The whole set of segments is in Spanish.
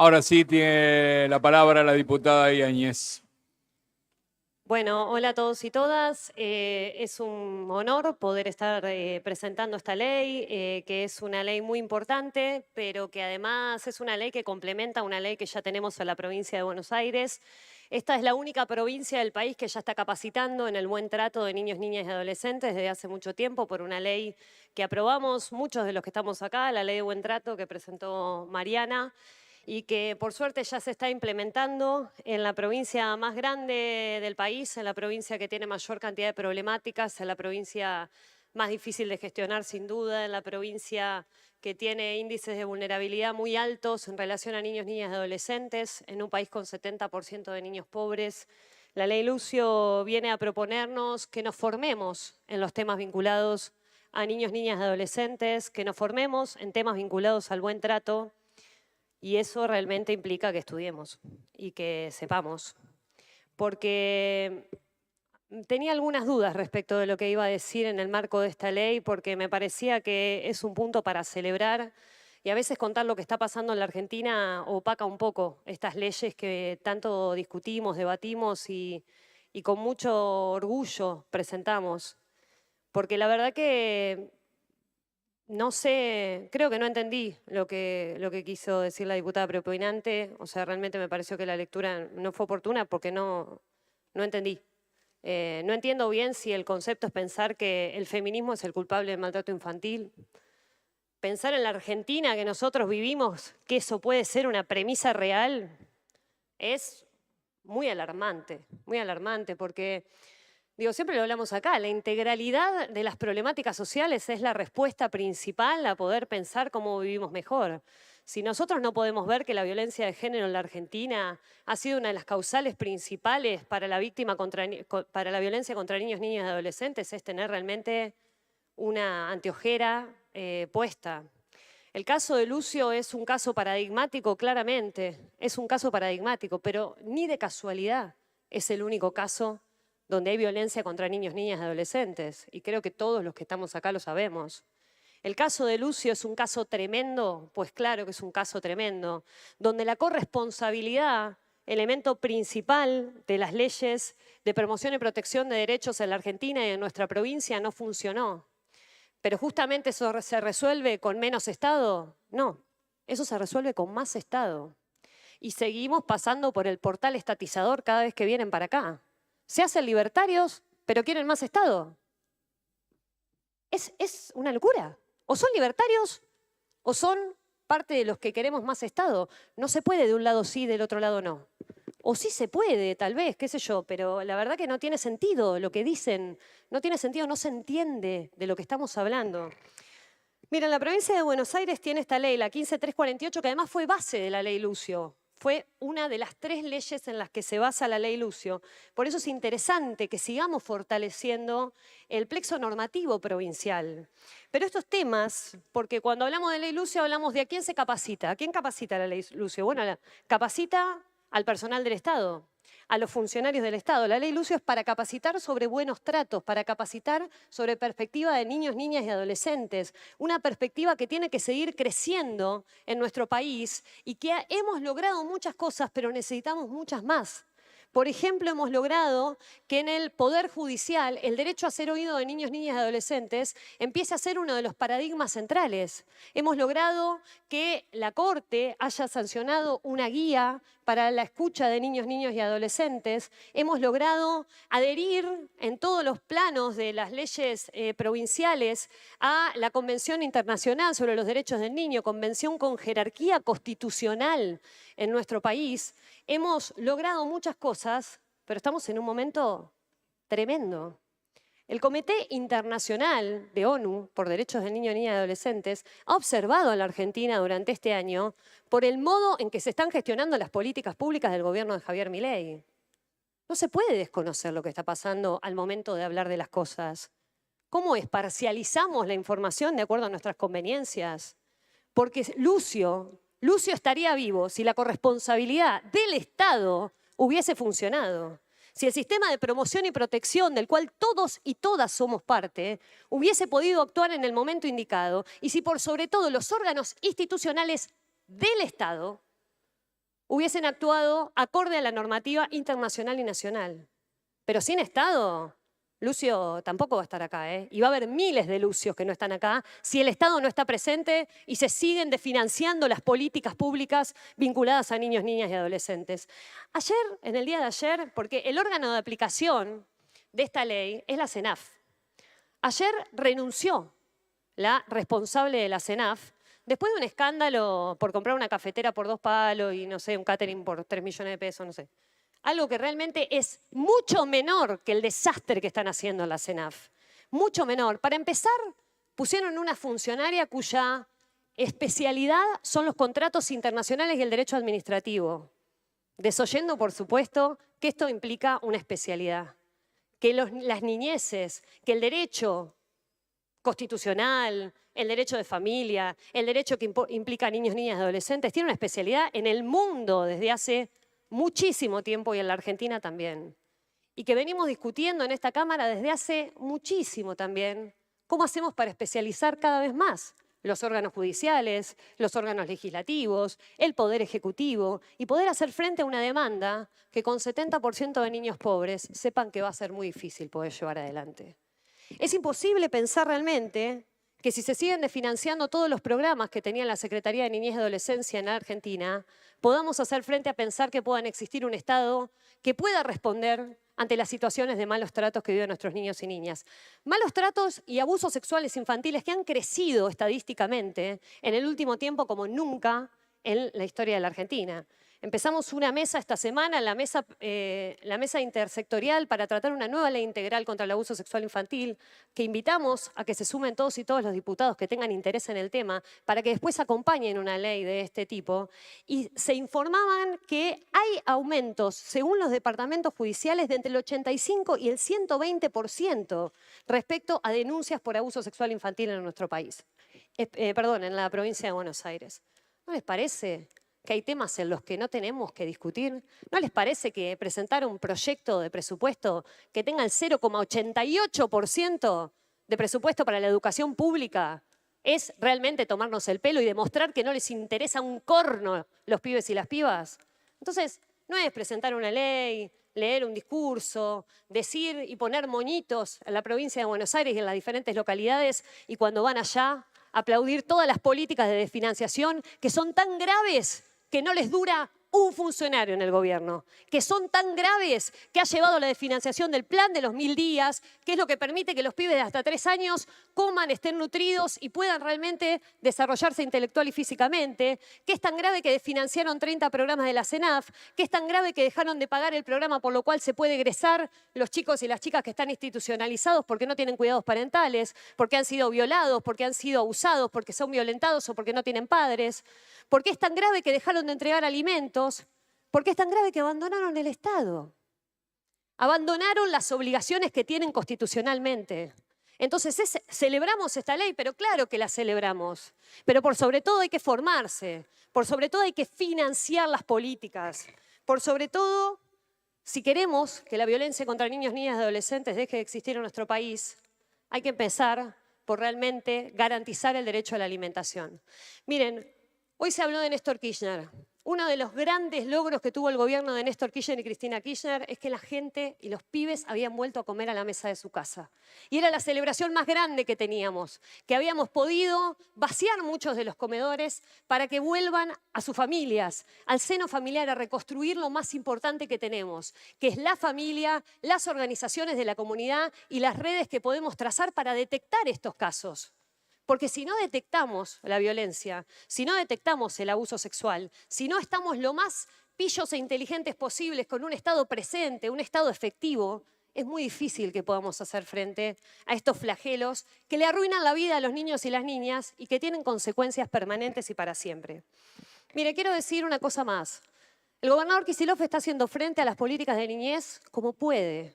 Ahora sí tiene la palabra la diputada Yáñez. Bueno, hola a todos y todas. Es un honor poder estar presentando esta ley, que es una ley muy importante, pero que además es una ley que complementa una ley que ya tenemos en la provincia de Buenos Aires. Esta es la única provincia del país que ya está capacitando en el buen trato de niños, niñas y adolescentes desde hace mucho tiempo por una ley que aprobamos muchos de los que estamos acá, la ley de buen trato que presentó Mariana, y que por suerte ya se está implementando en la provincia más grande del país, en la provincia que tiene mayor cantidad de problemáticas, en la provincia más difícil de gestionar sin duda, en la provincia que tiene índices de vulnerabilidad muy altos en relación a niños, niñas y adolescentes, en un país con 70% de niños pobres. La ley Lucio viene a proponernos que nos formemos en los temas vinculados a niños, niñas y adolescentes, que nos formemos en temas vinculados al buen trato, y eso realmente implica que estudiemos y que sepamos. Porque tenía algunas dudas respecto de lo que iba a decir en el marco de esta ley, porque me parecía que es un punto para celebrar, y a veces contar lo que está pasando en la Argentina opaca un poco estas leyes que tanto discutimos, debatimos y con mucho orgullo presentamos. Porque la verdad que no sé, creo que no entendí lo que quiso decir la diputada preopinante. O sea, realmente me pareció que la lectura no fue oportuna porque no entendí. No entiendo bien si el concepto es pensar que el feminismo es el culpable del maltrato infantil. Pensar en la Argentina que nosotros vivimos, que eso puede ser una premisa real, es muy alarmante, porque digo, siempre lo hablamos acá, la integralidad de las problemáticas sociales es la respuesta principal a poder pensar cómo vivimos mejor. Si nosotros no podemos ver que la violencia de género en la Argentina ha sido una de las causales principales para la para la violencia contra niños, niñas y adolescentes, es tener realmente una anteojera puesta. El caso de Lucio es un caso paradigmático, claramente, es un caso paradigmático, pero ni de casualidad es el único caso donde hay violencia contra niños, niñas y adolescentes, y creo que todos los que estamos acá lo sabemos. El caso de Lucio es un caso tremendo, pues claro que es un caso tremendo, donde la corresponsabilidad, elemento principal de las leyes de promoción y protección de derechos en la Argentina y en nuestra provincia, no funcionó. Pero justamente eso se resuelve con menos Estado. No, eso se resuelve con más Estado. Y seguimos pasando por el portal estatizador cada vez que vienen para acá. Se hacen libertarios, pero quieren más Estado. Es una locura. O son libertarios o son parte de los que queremos más Estado. No se puede de un lado sí, del otro lado no. O sí se puede, tal vez, qué sé yo, pero la verdad que no tiene sentido lo que dicen, no tiene sentido, no se entiende de lo que estamos hablando. Mira, la provincia de Buenos Aires tiene esta ley, la 15348, que además fue base de la ley Lucio. Fue una de las 3 leyes en las que se basa la ley Lucio. Por eso es interesante que sigamos fortaleciendo el plexo normativo provincial. Pero estos temas, porque cuando hablamos de ley Lucio hablamos de a quién se capacita. ¿A quién capacita la ley Lucio? Bueno, capacita al personal del Estado, a los funcionarios del Estado. La ley Lucio es para capacitar sobre buenos tratos, para capacitar sobre perspectiva de niños, niñas y adolescentes. Una perspectiva que tiene que seguir creciendo en nuestro país y que hemos logrado muchas cosas, pero necesitamos muchas más. Por ejemplo, hemos logrado que en el Poder Judicial el derecho a ser oído de niños, niñas y adolescentes empiece a ser uno de los paradigmas centrales. Hemos logrado que la Corte haya sancionado una guía para la escucha de niños, niños y adolescentes. Hemos logrado adherir en todos los planos de las leyes provinciales a la Convención Internacional sobre los Derechos del Niño, convención con jerarquía constitucional en nuestro país. Hemos logrado muchas cosas, pero estamos en un momento tremendo. El Comité Internacional de ONU por Derechos de Niños, Niñas y Adolescentes ha observado a la Argentina durante este año por el modo en que se están gestionando las políticas públicas del gobierno de Javier Milei. No se puede desconocer lo que está pasando al momento de hablar de las cosas. ¿Cómo es? Parcializamos la información de acuerdo a nuestras conveniencias. Porque Lucio estaría vivo si la corresponsabilidad del Estado hubiese funcionado. Si el sistema de promoción y protección del cual todos y todas somos parte hubiese podido actuar en el momento indicado y si por sobre todo los órganos institucionales del Estado hubiesen actuado acorde a la normativa internacional y nacional. Pero sin Estado, Lucio tampoco va a estar acá, ¿eh? Y va a haber miles de Lucios que no están acá si el Estado no está presente y se siguen desfinanciando las políticas públicas vinculadas a niños, niñas y adolescentes. Ayer, en el día de ayer, porque el órgano de aplicación de esta ley es la CENAF. Ayer renunció la responsable de la CENAF después de un escándalo por comprar una cafetera por 2 palos y, no sé, un catering por 3 millones de pesos, no sé. Algo que realmente es mucho menor que el desastre que están haciendo en la CENAF. Mucho menor. Para empezar, pusieron una funcionaria cuya especialidad son los contratos internacionales y el derecho administrativo. Desoyendo, por supuesto, que esto implica una especialidad. Que las niñeces, que el derecho constitucional, el derecho de familia, el derecho que implica a niños, niñas y adolescentes, tiene una especialidad en el mundo desde hace muchísimo tiempo y en la Argentina también. Y que venimos discutiendo en esta Cámara desde hace muchísimo también cómo hacemos para especializar cada vez más los órganos judiciales, los órganos legislativos, el Poder Ejecutivo y poder hacer frente a una demanda que con 70% de niños pobres sepan que va a ser muy difícil poder llevar adelante. Es imposible pensar realmente que si se siguen desfinanciando todos los programas que tenía la Secretaría de Niñez y Adolescencia en la Argentina, podamos hacer frente a pensar que puedan existir un Estado que pueda responder ante las situaciones de malos tratos que viven nuestros niños y niñas. Malos tratos y abusos sexuales infantiles que han crecido estadísticamente en el último tiempo como nunca en la historia de la Argentina. Empezamos una mesa esta semana, la mesa intersectorial para tratar una nueva ley integral contra el abuso sexual infantil, que invitamos a que se sumen todos y todos los diputados que tengan interés en el tema para que después acompañen una ley de este tipo. Y se informaban que hay aumentos, según los departamentos judiciales, de entre el 85 y el 120% respecto a denuncias por abuso sexual infantil en nuestro país. En la provincia de Buenos Aires. ¿No les parece que hay temas en los que no tenemos que discutir? ¿No les parece que presentar un proyecto de presupuesto que tenga el 0,88% de presupuesto para la educación pública es realmente tomarnos el pelo y demostrar que no les interesa un corno los pibes y las pibas? Entonces, no es presentar una ley, leer un discurso, decir y poner moñitos en la provincia de Buenos Aires y en las diferentes localidades y cuando van allá aplaudir todas las políticas de desfinanciación que son tan graves que no les dura un funcionario en el gobierno, que son tan graves que ha llevado a la desfinanciación del plan de los 1000 días, que es lo que permite que los pibes de hasta 3 años coman, estén nutridos y puedan realmente desarrollarse intelectual y físicamente, que es tan grave que desfinanciaron 30 programas de la CENAF, que es tan grave que dejaron de pagar el programa por lo cual se puede egresar los chicos y las chicas que están institucionalizados porque no tienen cuidados parentales, porque han sido violados, porque han sido abusados, porque son violentados o porque no tienen padres. ¿Por qué es tan grave que dejaron de entregar alimentos? ¿Por qué es tan grave que abandonaron el Estado? Abandonaron las obligaciones que tienen constitucionalmente. Entonces, celebramos esta ley, pero claro que la celebramos. Pero por sobre todo hay que formarse, por sobre todo hay que financiar las políticas. Por sobre todo, si queremos que la violencia contra niños, niñas y adolescentes deje de existir en nuestro país, hay que empezar por realmente garantizar el derecho a la alimentación. Miren, hoy se habló de Néstor Kirchner. Uno de los grandes logros que tuvo el gobierno de Néstor Kirchner y Cristina Kirchner es que la gente y los pibes habían vuelto a comer a la mesa de su casa. Y era la celebración más grande que teníamos, que habíamos podido vaciar muchos de los comedores para que vuelvan a sus familias, al seno familiar, a reconstruir lo más importante que tenemos, que es la familia, las organizaciones de la comunidad y las redes que podemos trazar para detectar estos casos. Porque si no detectamos la violencia, si no detectamos el abuso sexual, si no estamos lo más pillos e inteligentes posibles con un Estado presente, un Estado efectivo, es muy difícil que podamos hacer frente a estos flagelos que le arruinan la vida a los niños y las niñas y que tienen consecuencias permanentes y para siempre. Mire, quiero decir una cosa más. El gobernador Kicillof está haciendo frente a las políticas de niñez como puede,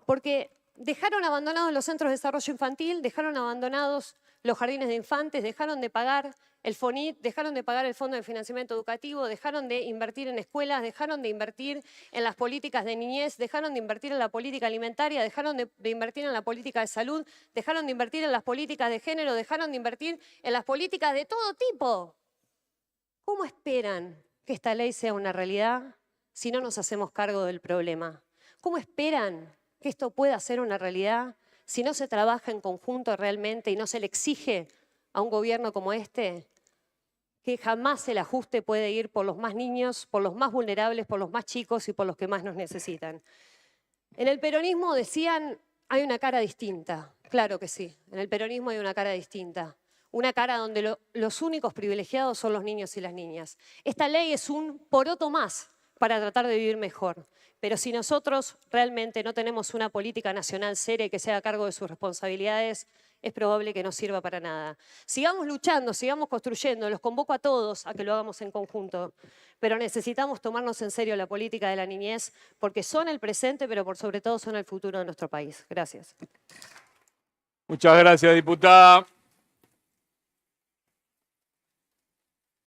porque dejaron abandonados los centros de desarrollo infantil, dejaron abandonados los jardines de infantes, dejaron de pagar el FONIT, dejaron de pagar el Fondo de Financiamiento Educativo, dejaron de invertir en escuelas, dejaron de invertir en las políticas de niñez, dejaron de invertir en la política alimentaria, dejaron de invertir en la política de salud, dejaron de invertir en las políticas de género, dejaron de invertir en las políticas de todo tipo. ¿Cómo esperan que esta ley sea una realidad si no nos hacemos cargo del problema? ¿Cómo esperan que esto pueda ser una realidad si no se trabaja en conjunto realmente y no se le exige a un gobierno como este que jamás el ajuste puede ir por los más niños, por los más vulnerables, por los más chicos y por los que más nos necesitan? En el peronismo decían, hay una cara distinta. Claro que sí, en el peronismo hay una cara distinta. Una cara donde los únicos privilegiados son los niños y las niñas. Esta ley es un poroto más para tratar de vivir mejor. Pero si nosotros realmente no tenemos una política nacional seria y que se haga cargo de sus responsabilidades, es probable que no sirva para nada. Sigamos luchando, sigamos construyendo. Los convoco a todos a que lo hagamos en conjunto. Pero necesitamos tomarnos en serio la política de la niñez porque son el presente, pero por sobre todo son el futuro de nuestro país. Gracias. Muchas gracias, diputada.